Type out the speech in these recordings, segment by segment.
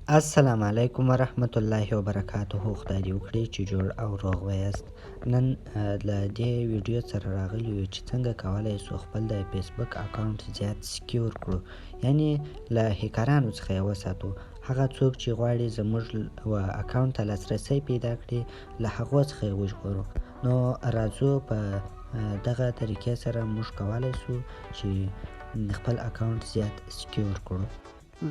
السلام علیکم ورحمت الله وبرکاته. خدای دې وکړي چې جوړ او روغ ویاست. نن له دې ویډیو سره راغلی یو چې څنګه کولی شو خپل د فیسبوک اکاونټ زیات سکیور کړو، یعنی له هیکرانو څخه یې وساتو. هغه څوک چې غواړي زموږ اکاونټ ته لاسرسی پیدا کړي له هغو څخه یې وژغورو. نو راځو په دغه طریقې سره موږ کولی شو چې خپل اکاونټ زیات سکیور کړو.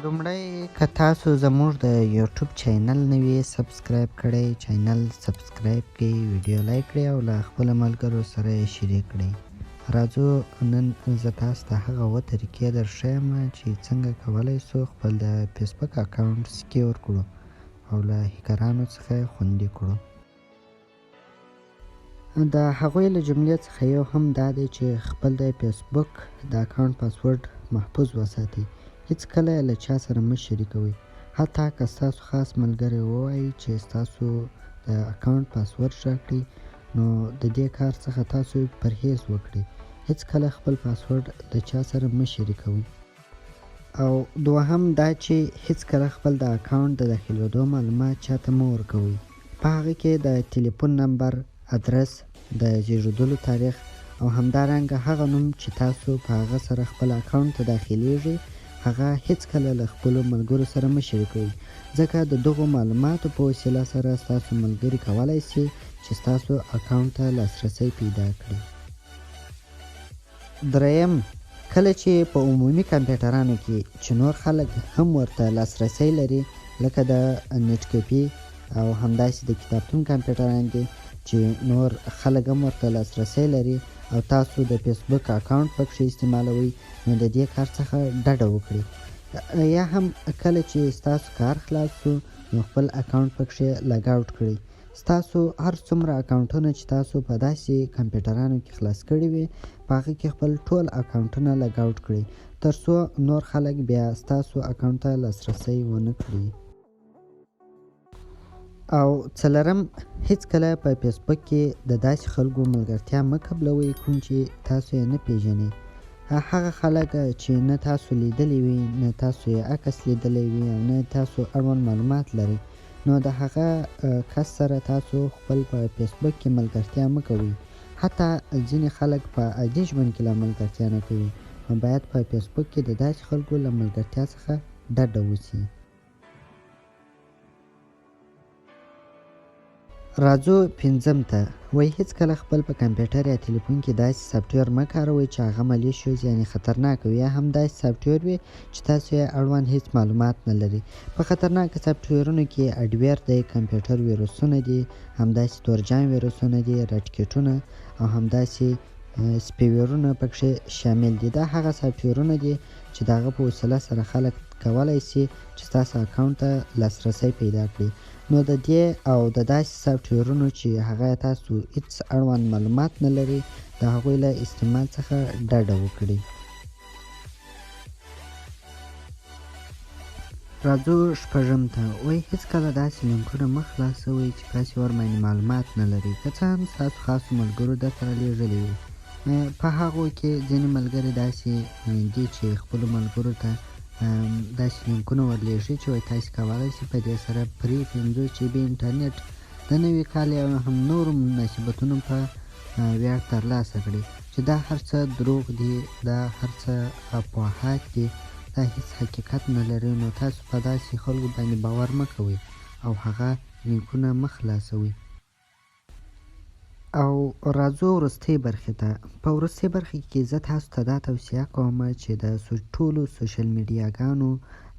لومړی که تاسو زموږ د یوټیوب چینل نه وي سبسکرایب کړی، چینل سبسکرایب کړئ، ویډیو لایک کړئ او له خپلو ملګرو سره یې شریک کړئ. راځو نن زه تاسو ته هغه اووه طریقې درښیم چې څنګه کولی شو خپل د فیسبوک اکاونټ سکیور کړو او له هیکرانو څخه یې خوندي کړو. د هغوی له جملې څخه یو هم دا دی چې خپل د فیسبوک د اکاونټ پاسورډ محفوظ وساتئ. هیڅکله له چا سره مه شریکوئ، حتی که ستاسو خاص ملګری ووایي چې ستاسو د اکاونټ پاسورډ راکړئ، نو د دې کار څخه تاسو پرهیز وکړئ. هیڅکله خپل پاسورډ له چا سره مه شریکوئ. او دوهم دا چې هیڅکله خپل د اکاونټ د داخلېدو معلومات چاته مه ورکوئ. په هغه کې د تلیفون نمبر، ادرس، د زیږېدلو تاریخ او همدارنګه هغه نوم چې تاسو په هغه سره خپل اکاونټ ته داخلیږئ هغه هیڅکله له خپلو ملګرو سره مه شریکوئ، ځکه د دغو معلوماتو په وسیله سره ستاسو ملګري کولی شي چې ستاسو اکاونټ ته لاسرسی پیدا کړي. دریم، کله چې په عمومي کمپیوټرانو کې چې نور خلک هم ورته لاسرسی لري، لکه د نیټ کیفي او همداسې د کتابتون کمپیوټران دي چې نور خلک هم ورته لاسرسی لري او تاسو د فیسبوک اکاونټ پکښې استعمالوئ، نو د دې کار څخه ډډه وکړئ. یا هم کله چې ستاسو کار خلاص شو نو خپل اکاونټ پکښې لاګ آوټ کړئ. ستاسو هر څومره اکاونټونه چې تاسو په داسې کمپیوټرانو کې خلاص کړي وي په هغه کې خپل ټول اکاونټونه لاګ آوټ کړئ، تر څو نور خلک بیا ستاسو اکاونټ ته لاسرسی ونه کړي. او څلرم، هیڅکله په فیسبوک کې د داسې خلکو ملګرتیا مه قبلوئ کوم چې تاسو یې نه پیژنئ. هغه خلک چې نه تاسو لیدلی وي، نه تاسو یې عکس لیدلی وي او نه تاسو اړوند معلومات لرئ، نو د هغه کس سره تاسو خپل په فیسبوک کې ملګرتیا مه کوئ. حتی ځینې خلک په عادي ژوند کې لا ملګرتیا نه کوي، نو باید په فیسبوک کې د داسې خلکو له ملګرتیا څخه ډډه وشي. راځو پنځم ته، وایي هیڅکله خپل په کمپیوټر یا تلیفون کې داسې سافټویر مه کاروئ چې هغه مالیشیوز یعنې خطرناک وي، یا هم داسې سافټویر وي چې تاسو یې اړوند هیڅ معلومات نه لرئ. په خطرناکه سافټویرونو کې اډویر دی، کمپیوټر ویروسونه دي، همداسې تورجان ویروسونه دي، راټکټونه او همداسې سپیویرونه پکښې شامل دي. دا هغه سافټویرونه دي چې د هغه په وسیله سره خلک کولی شي چې ستاسو اکاونټ ته لاسرسی پیدا کړي. نو د دې او د داسې سافټویرونو چې هغه تاسو هیڅ اړوند معلومات نه لري د هغوی له استعمال څخه ډډه وکړئ. راځو شپږم ته، وایي هیڅکله داسې لینکونه مه خلاصوئ چې تاسې ورباندې معلومات نه لرئ، که څه هم ستاسو خاصو ملګرو درسره لیږلي وي. په هغو کې ځینې ملګري داسې دي چې خپلو ملګرو ته داسې لینکونه ورلیږي چې وایي تاسې کولی شئ په دې سره فري 50 GB انټرنیټ د نوي کال یا هم نورو مناسبتونو په ویاړ ترلاسه کړئ، چې دا هر څه دروغ دي، دا هر څه افواهات دي، دا هیڅ حقیقت نه لري. نو تاسو په داسې خلکو باندې باور مه کوئ او هغه لینکونه مه خلاصوئ. او راځو وروستۍ برخې ته. په وروستۍ برخې کې زه تاسو ته دا توصیه کوم چې د ټولو سوشل میډیاګانو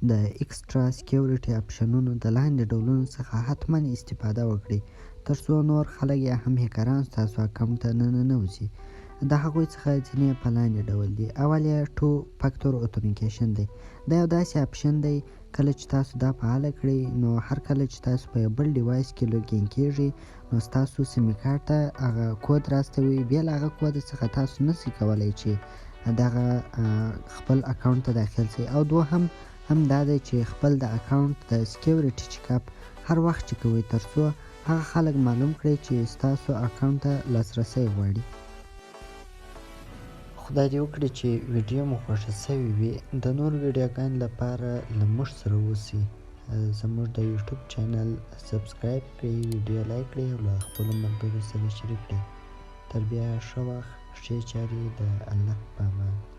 د ایکسټرا سکیورټي اپشنونو د لاندې ډولونو څخه حتما استفاده وکړئ، تر څو نور خلک یا هم هیکران ستاسو اکاونټ ته ننوځي. د هغوی څخه ځینې په لاندې ډول دي. اول یې 2 فاکتور اتنیکیشن دی. دا یو داسې اپشن دی کله چې تاسو دا فعاله کړئ نو هر کله چې تاسو په یو بل ډیوایس کې لوګین کیږئ نو ستاسو سیمې کارت ته هغه کود راستوي، بیا له هغه کود څخه تاسو نشئ کولی چې دغه خپل اکاونټ ته داخل شئ. او دوهم هم دا دی چې خپل د اکاونټ د سکیورټي چیک اپ هر وخت چې کوئ، تر څو هغه خلک معلوم کړئ چې ستاسو اکاونټ ته لاسرسی غواړي. خدای دې وکړي چې ویډیو مو خوښه شوې وي. د نور ویډیوګانو لپاره له موږ سره اوسئ. زموږ د یوټیوب چینل سبسکرایب کړئ، ویډیو لایک کړئ او له خپلو ملګرو سره شریک کړئ. تر بیا ښه وخت، ښې چارې، د الله په امان.